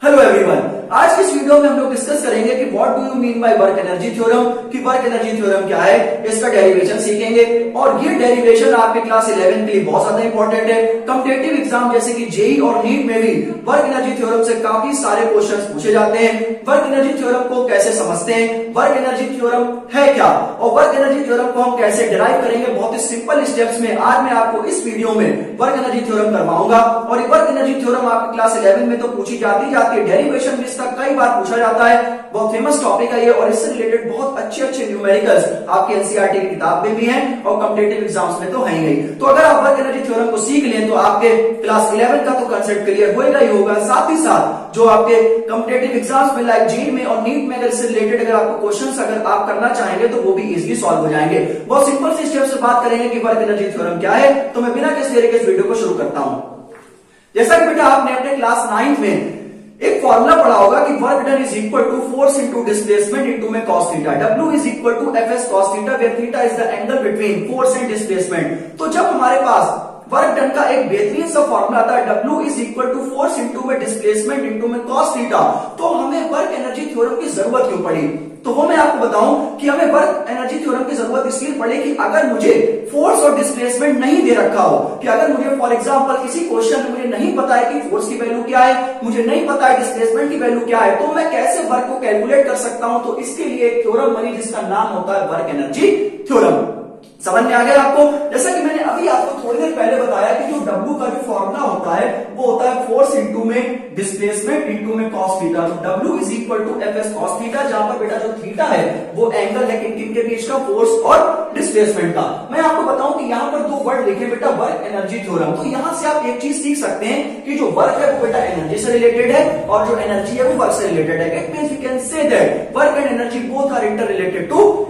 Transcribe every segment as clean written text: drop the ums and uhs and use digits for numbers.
Hello everyone, आज की इस वीडियो में हम लोग डिस्कस करेंगे कि what do you mean by work energy theorem, कि वर्क एनर्जी थ्योरम क्या है, इसका डेरिवेशन सीखेंगे। और ये डेरिवेशन आपके क्लास 11 के लिए बहुत ज्यादा इंपॉर्टेंट है। कॉम्पिटिटिव एग्जाम जैसे कि जेईई और नीट में भी वर्क एनर्जी थ्योरम से काफी सारे क्वेश्चंस पूछे जाते हैं। वर्क एनर्जी थ्योरम को कैसे समझते हैं, वर्क एनर्जी थ्योरम है क्या और वर्क एनर्जी थ्योरम को हम कैसे डिराइव करेंगे, बहुत ही सिंपल स्टेप्स में आज मैं आपको इस वीडियो में वर्क एनर्जी थ्योरम करवाऊंगा। और ये वर्क एनर्जी थ्योरम आपकी क्लास 11 में तो पूछी जाती है, डेरिवेशन भी इसका कई बार पूछा जाता है। बहुत फेमस टॉपिक है ये और इससे रिलेटेड बहुत अच्छे न्यूमेरिकल्स आपके एनसीईआरटी की किताब में भी हैं और कॉम्पिटिटिव एग्जाम्स में तो है ही। तो अगर आप वर्क एनर्जी थ्योरम को सीख लें तो आपके क्लास 11 का तो कंसेप्ट क्लियर होगा ही होगा, साथ ही साथ जो आपके कॉम्पिटिटिव एग्जाम्स में लाइक जेईई में और नीट में अगर इससे रिलेटेड अगर आपको क्वेश्चंस अगर आप करना चाहेंगे तो वो भी इजीली सॉल्व हो जाएंगे। बहुत सिंपल सी स्टेप से बात करेंगे कि वर्क एनर्जी थ्योरम क्या है। तो मैं बिना किसी देरी के इस वीडियो को शुरू करता हूं। जैसा कि बेटा आपने अपने क्लास 9 में एक फॉर्मूला पढ़ा होगा कि work done is equal to force into displacement into में cos theta. W is equal to Fs cos theta, where theta is the angle between force and displacement. तो जब हमारे पास वर्क डन का एक बेहतरीन सा फॉर्मूला था W is equal to force into में डिस्प्लेसमेंट इनटू में cos थीटा, तो हमें वर्क एनर्जी थ्योरम की जरूरत क्यों पड़ी? तो वो मैं आपको बताऊं कि हमें वर्क एनर्जी थ्योरम की जरूरत इसलिए पड़े कि अगर मुझे फोर्स और डिस्प्लेसमेंट नहीं दे रखा हो, कि अगर मुझे फॉर एग्जांपल किसी क्वेश्चन में मुझे नहीं पता है कि फोर्स की वैल्यू क्या है, मुझे नहीं पता है डिस्प्लेसमेंट की वैल्यू क्या है, तो मैं कैसे वर्क को कैलकुलेट कर सकता हूं? तो इसके लिए एक थ्योरम बनी जिसका नाम होता है वर्क एनर्जी थ्योरम। समझ में आ गया आपको? जैसा कि मैंने अभी आपको थोड़ी देर पहले बताया कि जो W का जो फॉर्मूला होता है वो होता है फोर्स इनटू में डिस्प्लेसमेंट इनटू में cos थीटा। तो W is equal to Fs cos theta, जहां पर बेटा जो थीटा है वो एंगल है किन के बीच का, फोर्स और डिस्प्लेसमेंट का। मैं आपको बताऊं कि यहाँ पर दो वर्ड लिखे बेटा वर्क एनर्जी थ्योरम। तो यहां से आप एक चीज सीख सकते हैं कि जो वर्क है वो बेटा एनर्जी से रिलेटेड है और जो एनर्जी है वो वर्क से रिलेटेड है। It means we can say that work and energy both are interrelated to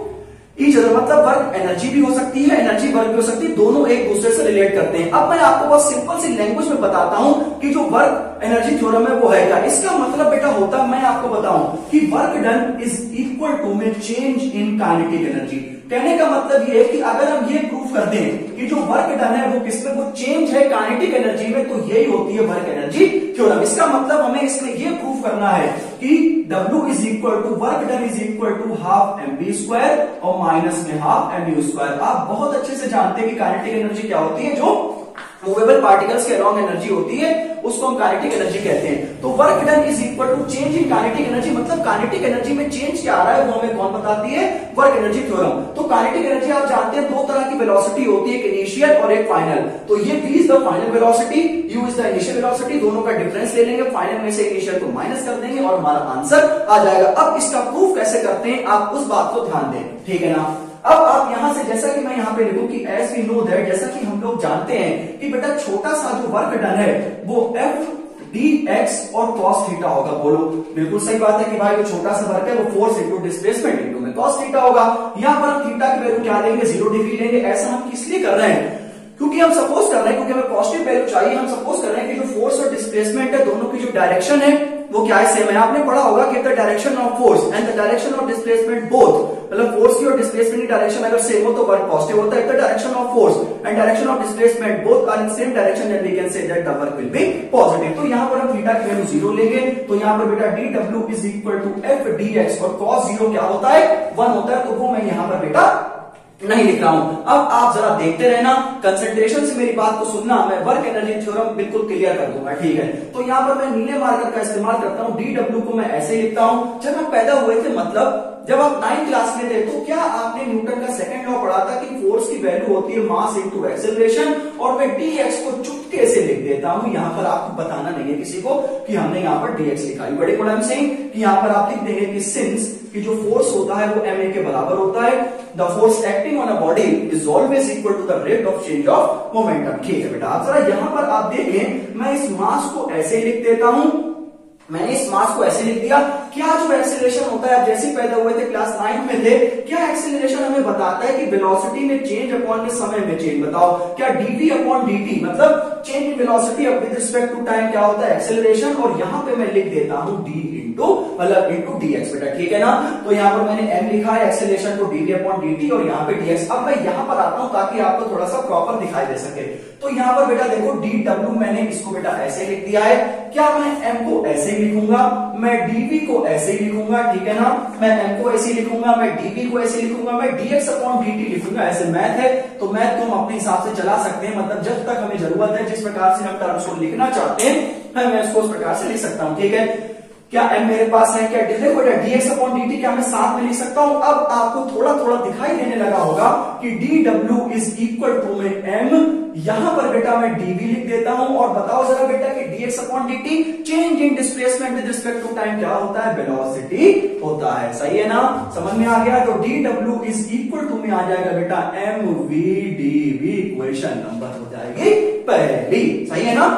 each other. मतलब वर्क एनर्जी भी हो सकती है, एनर्जी वर्क भी हो सकती है, दोनों एक दूसरे से रिलेट करते हैं। अब मैं आपको बहुत सिंपल सी लैंग्वेज में बताता हूं कि जो वर्क एनर्जी थ्योरम है वो है क्या। इसका मतलब बेटा होता, मैं आपको बताऊं कि work done is equal to में चेंज इन काइनेटिक एनर्जी। कहने का मतलब ये है कि अगर हम ये प्रूफ कर दें कि जो वर्क डन है वो किसमें, वो चेंज है काइनेटिक एनर्जी में, तो यही होती है वर्क एनर्जी थ्योरम। इसका मतलब हमें इसमें ये प्रूफ करना है कि W is equal to work done is equal to half mv square और माइनस में हाफ mu स्क्वायर। आप बहुत अच्छे से जानते हैं कि काइनेटिक एनर्जी क्या होती है, जो मूवेबल पार्टिकल्स के अराउंड एनर्जी होती है उसको हम काइनेटिक एनर्जी कहते हैं। तो work done is equal to change in kinetic energy, मतलब काइनेटिक एनर्जी में चेंज क्या आ रहा है वो हमें कौन बताती है, वर्क एनर्जी थ्योरम। तो काइनेटिक एनर्जी आप जानते हैं दो तरह की वेलोसिटी होती है, एक इनिशियल और एक फाइनल। तो ये v is the final velocity, u is the initial velocity, दोनों का डिफरेंस ले लेंगे, फाइनल में से इनिशियल को माइनस कर देंगे और हमारा आंसर आ जाएगा। अब इसका प्रूफ कैसे करते हैं आप उस बात को ध्यान दें, ठीक है ना। अब आप यहां से, जैसा कि मैं यहां पे लिखूं कि एज वी नो दैट, जैसा कि हम लोग जानते हैं कि बेटा छोटा सा जो वर्क डन है वो F dx और cos थीटा होगा। बोलो बिल्कुल सही बात है कि भाई जो छोटा सा वर्क है वो फोर्स इनटू डिस्प्लेसमेंट इनटू में cos थीटा होगा। यहां पर हम थीटा की वैल्यू क्या लेंगे, 0 डिग्री लेंगे। ऐसा हम किस लिए कर रहे हैं, क्योंकि हम सपोज कर रहे हैं, क्योंकि हमें पॉजिटिव वैल्यू चाहिए। हम सपोज कर रहे हैं कि जो फोर्स और डिस्प्लेसमेंट है दोनों की जो डायरेक्शन है वो क्या है, सेम है। आपने पढ़ा होगा कि the direction of force and the direction of displacement both, मतलब फोर्स की और डिस्प्लेसमेंट की डायरेक्शन अगर सेम हो तो वर्क पॉजिटिव होता है। The direction of force and direction of displacement both are in same direction and we can say that the work will be positive. तो यहां पर हम थीटा की वैल्यू 0 लेंगे, तो यहां पर बेटा dw is equal to F dx और cos 0 क्या होता है, 1 होता है। तो वो मैं यहां पर बेटा नहीं लिख रहा हूं। अब आप जरा देखते रहना, कंसंट्रेशन से मेरी बात को सुनना, मैं वर्क एनर्जी थ्योरम बिल्कुल क्लियर कर दूंगा, ठीक है। तो यहां पर मैं नीले मार्कर का इस्तेमाल करता हूं, dw को मैं ऐसे ही लिखता हूं। जब हम पैदा हुए थे, मतलब जब आप 9th क्लास में थे, तो क्या आपने न्यूटन का सेकंड लॉ पढ़ा था कि फोर्स की वैल्यू होती है मास इनटू एक्सेलरेशन, और मैं dx को चुपके से लिख देता हूं। यहां पर आपको बताना नहीं है किसी को कि हमने यहां पर dx लिखा है। बड़े बड़ा सेइंग कि यहां पर आप लिख देंगे कि सिंस कि जो फोर्स होता है वो ma के बराबर होता है, the force acting on a body is always equal to the rate of change of momentum. ठीक है बेटा, आप जरा यहां पर आप देखें, मैं इस मास को ऐसे ही लिख देता हूं। मैंने इस मास को ऐसे लिख दिया क्या जो एक्सेलरेशन होता है, जैसे पैदा हुए थे क्लास 9 में थे, क्या एक्सेलरेशन हमें बताता है कि वेलोसिटी में चेंज अपॉन में समय में चेंज। बताओ क्या डीवी अपॉन डीटी मतलब change in velocity with respect to time क्या होता है, एक्सेलरेशन। और यहां पे मैं लिख देता हूं डी इंटू डीएक्स बेटा, ठीक है ना। तो यहां पर मैंने एम लिखा है एक्सेलरेशन को डीवी अपॉन डीटी और यहाँ पे डीएक्स। अब मैं यहां पर आता हूं ताकि आपको थोड़ा सा प्रॉपर दिखाई दे सके। तो यहां पर बेटा देखो डी डब्ल्यू मैंने इसको बेटा ऐसे लिख दिया है। क्या मैं एम को ऐसे ही लिखूंगा, मैं डीवी को ऐसे ही लिखूंगा, ठीक है ना। मैं एम को ऐसे ही लिखूंगा, मैं डीवी को ऐसे लिखूंगा, मैं डीएक्स अपॉन डीटी लिखूंगा। ऐसे मैथ है तो मैथ तुम अपने हिसाब से चला सकते हैं, मतलब जब तक हमें जरूरत है जिस प्रकार से हम टर्म्स को लिखना चाहते हैं मैं इसको उस प्रकार से लिख सकता हूं, ठीक है। क्या एम मेरे पास है, क्या देखो डीएक्स अपॉन डीटी क्या मैं साथ में लिख सकता हूं। अब आपको थोड़ा थोड़ा दिखाई देने लगा होगा कि डी डब्ल्यू इज इक्वल टू में एम, यहां पर बेटा मैं डीवी लिख देता हूं। और बताओ जरा बेटा कि dx upon dt change in displacement with respect to time क्या होता है, वेलोसिटी होता है। सही है ना, समझ में आ गया। तो डी डब्ल्यू इज इक्वल टू में आ जाएगा बेटा m v dv, equation number हो जाएगी पहली। सही है ना।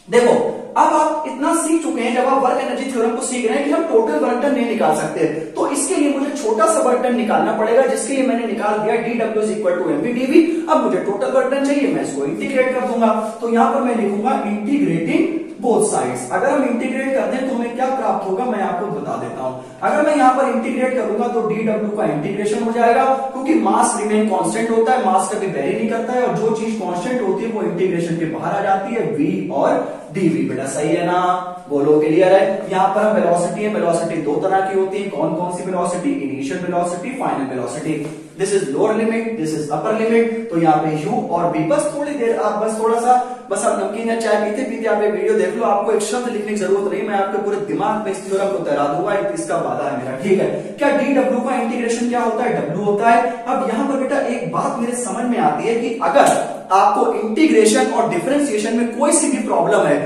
देखो अब आप इतना सीख चुके हैं, जब आप वर्क एनर्जी थ्योरम को सीख रहे हैं कि हम टोटल वर्क डन नहीं निकाल सकते, तो इसके लिए मुझे छोटा सा वर्क डन निकालना पड़ेगा, जिसके लिए मैंने निकाल दिया डी डब्ल्यू is equal to mv dv. अब मुझे टोटल वर्क डन चाहिए, मैं इसको इंटीग्रेट कर दूंगा। तो यहां पर मैं लिखूंगा इंटीग्रेटिंग बोथ साइड्स। अगर हम इंटीग्रेट कर दें तो हमें क्या प्राप्त होगा मैं आपको बता देता हूं। अगर मैं यहां पर इंटीग्रेट करूंगा तो डी डब्ल्यू का इंटीग्रेशन हो जाएगा, क्योंकि मास रिमेन कांस्टेंट होता है, मास कभी वेरी नहीं करता है, और जो चीज कांस्टेंट होती है वो इंटीग्रेशन के बाहर आ जाती है, वी और डीवी। बेटा सही है ना, बोलो क्लियर है। यहां पर हम वेलोसिटी है, वेलोसिटी दो तरह की होती है। कौन कौन सी velocity, initial velocity, final velocity. This is lower limit, this is upper limit. तो यहाँ पे यू और वी, बस थोड़ी देर आप बस थोड़ा सा बस आप नमकीन या चाय पीते पीते आप एक वीडियो देख लो, आपको एक शब्द लिखने की जरूरत नहीं, मैं आपके पूरे दिमाग में इस थ्योरम को तैरा दूंगा, इसका वादा है मेरा, ठीक है। क्या डी डब्ल्यू का इंटीग्रेशन क्या होता है, डब्ल्यू होता है। अब यहां पर बेटा एक बात मेरे समझ में आती है कि अगर आपको इंटीग्रेशन और डिफरेंशिएशन में कोई सी भी प्रॉब्लम है,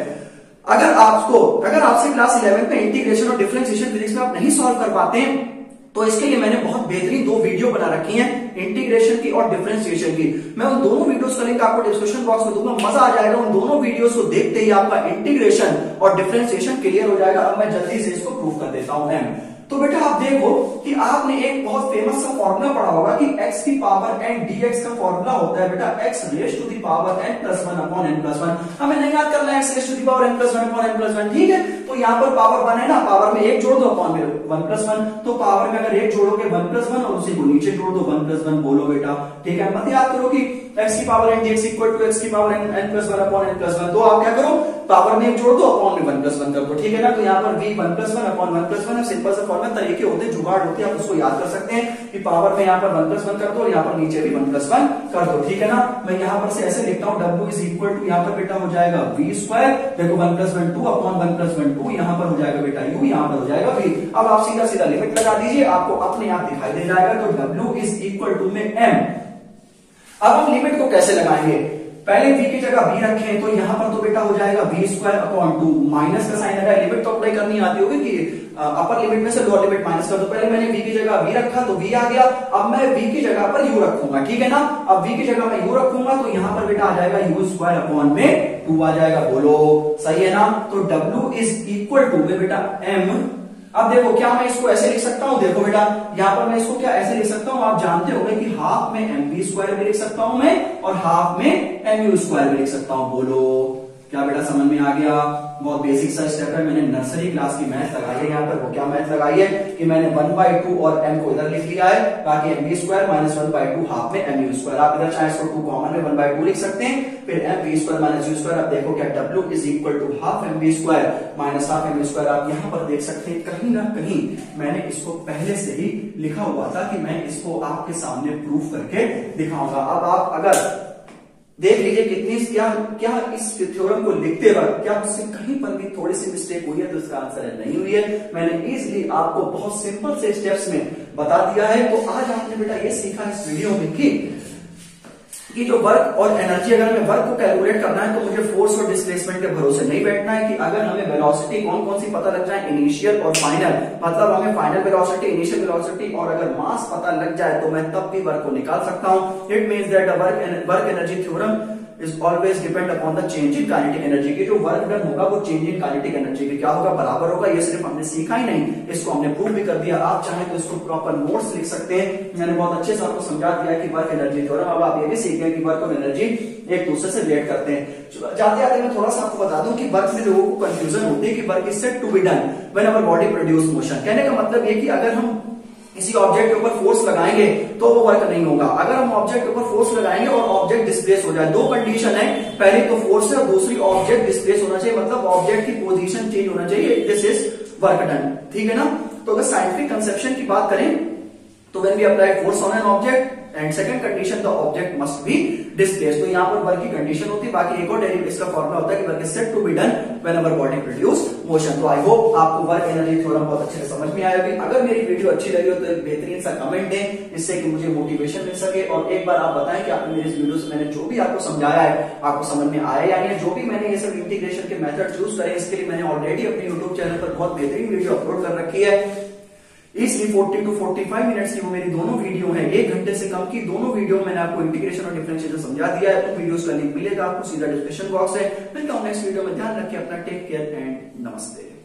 अगर आपसे क्लास 11 में इंटीग्रेशन और डिफरेंशिएशन फिजिक्स में आप नहीं सॉल्व कर पाते हैं, तो इसके लिए मैंने बहुत बेहतरीन दो वीडियो बना रखी हैं, इंटीग्रेशन की और डिफरेंशिएशन की। मैं उन दोनों वीडियोस का लिंक आपको डिस्क्रिप्शन बॉक्स में दूंगा, मजा आ जाएगा। उन दोनों वीडियोस को देखते ही आपका इंटीग्रेशन और डिफरेंशिएशन क्लियर हो जाएगा। अब मैं जल्दी से इसको प्रूव कर देता हूं। तो बेटा आप देखो कि आपने एक बहुत फेमस सा फॉर्मूला पढ़ा होगा कि x की पावर n dx का फॉर्मूला होता है बेटा x raise to the power n plus 1 upon n plus 1। हमें नहीं याद करना है x raise to the power n plus 1 upon n plus 1, ठीक है। तो यहाँ पर पावर 1 है ना, पावर में 1 जोड़ दो अपॉन में 1 प्लस 1। तो पावर में अगर 1 जोड़ोगे 1 प्लस 1 और उसी को नीचे जोड़ दो 1 प्लस 1, बोलो बेटा, ठीक है। मत याद करो कि x की power n dx equal to x की power n plus 1 upon n plus 1। तो आप क्या करो, पावर में 1 जोड़ दो अपॉन में 1 प्लस 1 कर दो, ठीक है ना। तो यहाँ पर v 1 plus 1 upon 1 plus 1 simple सा फॉर्मूला, तरीके होते हैं, जुगाड़ होती है, आप उसको याद कर सकते हैं कि पावर में यहाँ पर 1 प्लस 1 कर दो और यहाँ पर नीचे भी 1 प्लस 1 कर दो, ठीक है ना। मैं यहाँ पर से ऐसे लिखता हूँ w इज इक्वल टू, यहाँ पर बेटा हो जाएगा v स्क्वायर, देखो 1 प्लस 1 2 अपॉन 1 प्लस 1 2, यहाँ पर हो जाएगा बेटा u, यहाँ पर हो जाएगा v। अब आप सीधा सीधा लिमिट लगा दीजिए, आपको अपने आप दिखाई दे जाएगा। तो w इज इक्वल टू में m। अब हम लिमिट को कैसे लगाएंगे, पहले v की जगह v रखें, तो यहां पर तो बेटा हो जाएगा v स्क्वायर अपॉन 2, माइनस का साइन है, लिमिट तो अप्लाई करनी आती होगी कि अपर लिमिट में से लोअर लिमिट माइनस कर दो। पहले मैंने v की जगह v रखा तो v आ गया, अब मैं v की जगह पर u रखूंगा, ठीक है ना। अब v की जगह मैं u रखूंगा तो यहां पर बेटा आ जाएगा u स्क्वायर अपॉन में 2 आ जाएगा, बोलो सही है ना। तो w इज इक्वल टू में बेटा m। अब देखो क्या मैं इसको ऐसे लिख सकता हूं, देखो बेटा यहां पर मैं इसको क्या ऐसे लिख सकता हूं, आप जानते होंगे कि हाफ में mv स्क्वायर भी लिख सकता हूं मैं और हाफ में mu स्क्वायर भी लिख सकता हूं, बोलो क्या बेटा समझ में आ गया। बहुत बेसिक सा स्टेप है, मैंने नर्सरी क्लास की मैथ लगाई है यहाँ पर। वो क्या मैथ लगाई है कि मैंने 1/2 और m को इधर लिख लिया है, बाकी mv स्क्वायर माइनस 1/2 हाफ में mu स्क्वायर। आप इधर चाहे इसको 2 कॉमन में 1/2 लिख सकते हैं, फिर mv square minus u square. अब देखो क्या w is equal to half mv square minus half mu square. आप यहाँ पर देख सकते हैं कहीं ना कहीं मैंने इसको पहले से ही लिखा हुआ था कि मैं इसको आपके सामने प्रूफ करके दिखाऊंगा। अब आप अगर देख लीजिए कितनी क्या इस थ्योरम को लिखते वक्त क्या मुझसे कहीं पर भी थोड़ी सी मिस्टेक हुई है, तो इसका आंसर है नहीं हुई है। मैंने इजीली आपको बहुत सिंपल से स्टेप्स में बता दिया है। तो आज आपने बेटा ये सीखा इस वीडियो में कि जो वर्क और एनर्जी, अगर हमें वर्क को कैलकुलेट करना है तो मुझे फोर्स और डिस्प्लेसमेंट के भरोसे नहीं बैठना है कि अगर हमें वेलोसिटी कौन कौन सी पता लग जाए, इनिशियल और फाइनल, मतलब हमें फाइनल वेलोसिटी, इनिशियल वेलोसिटी और अगर मास पता लग जाए तो मैं तब भी वर्क को निकाल सकता हूं। It means that work energy theorem is always depend upon the change in kinetic energy की। जो वर्क डन होगा वो चेंज इन काइनेटिक एनर्जी की क्या होगा, बराबर होगा। ये सिर्फ हमने सीखा ही नहीं, इसको हमने प्रूव भी कर दिया। आप चाहें तो इसको प्रॉपर नोट्स लिख सकते हैं, मैंने बहुत अच्छे से आपको समझा दिया कि वर्क एनर्जी थ्योरम। अब आप ये भी सीख गए कि वर्क और एनर्जी एक दूसरे से रिलेट करते हैं। जाते जाते मैं थोड़ा सा आपको बता दूं कि वर्क में लोगों को कंफ्यूजन होती है कि work is said to be done when our body produce motion. कहने का मतलब ये कि अगर हम किसी ऑब्जेक्ट के ऊपर फोर्स लगाएंगे तो वो वर्क नहीं होगा। अगर हम ऑब्जेक्ट के ऊपर फोर्स लगाएंगे और ऑब्जेक्ट डिस्प्लेस हो जाए, दो कंडीशन है, पहली तो फोर्स है और दूसरी ऑब्जेक्ट डिस्प्लेस होना चाहिए, मतलब ऑब्जेक्ट की पोजीशन चेंज होना चाहिए, दिस इज वर्क डन। ठीक है ना। तो अगर साइंटिफिक कंसेप्शन की बात करें तो when we apply force on an object and second condition the object must be displace, तो यहाँ पर वर्क की कंडीशन होती है। बाकी एक और डेरिवेशन का फॉर्मूला होता है कि work is said to be done when our body produce motion. तो आई होप आपको वर्क एनर्जी थ्योरम बहुत अच्छे से समझ में आया होगी। अगर मेरी वीडियो अच्छी लगी हो तो एक बेहतरीन सा कमेंट दें, जिससे कि मुझे मोटिवेशन मिल सके। और एक बार आप बताएं कि आपने मेरी इस वीडियो से मैंने जो भी आपको समझाया है आपको समझ में आया या नहीं। जो भी मैंने ये सब इंटीग्रेशन के मेथड चूज करे, इसके लिए मैंने ऑलरेडी अपने यूट्यूब चैनल पर बहुत बेहतरीन वीडियो अपलोड कर रखी है। इसलिए 40 to 45 मिनट्स की वो मेरी दोनों वीडियो है, 1 घंटे से कम की दोनों वीडियो मैंने आपको इंटीग्रेशन और डिफरेंशिएशन समझा दिया है। तो वीडियोस का लिंक मिलेगा आपको सीधा डिस्क्रिप्शन बॉक्स है। मिलता हूं नेक्स्ट वीडियो में, ध्यान रखिए अपना, टेक केयर एंड नमस्ते।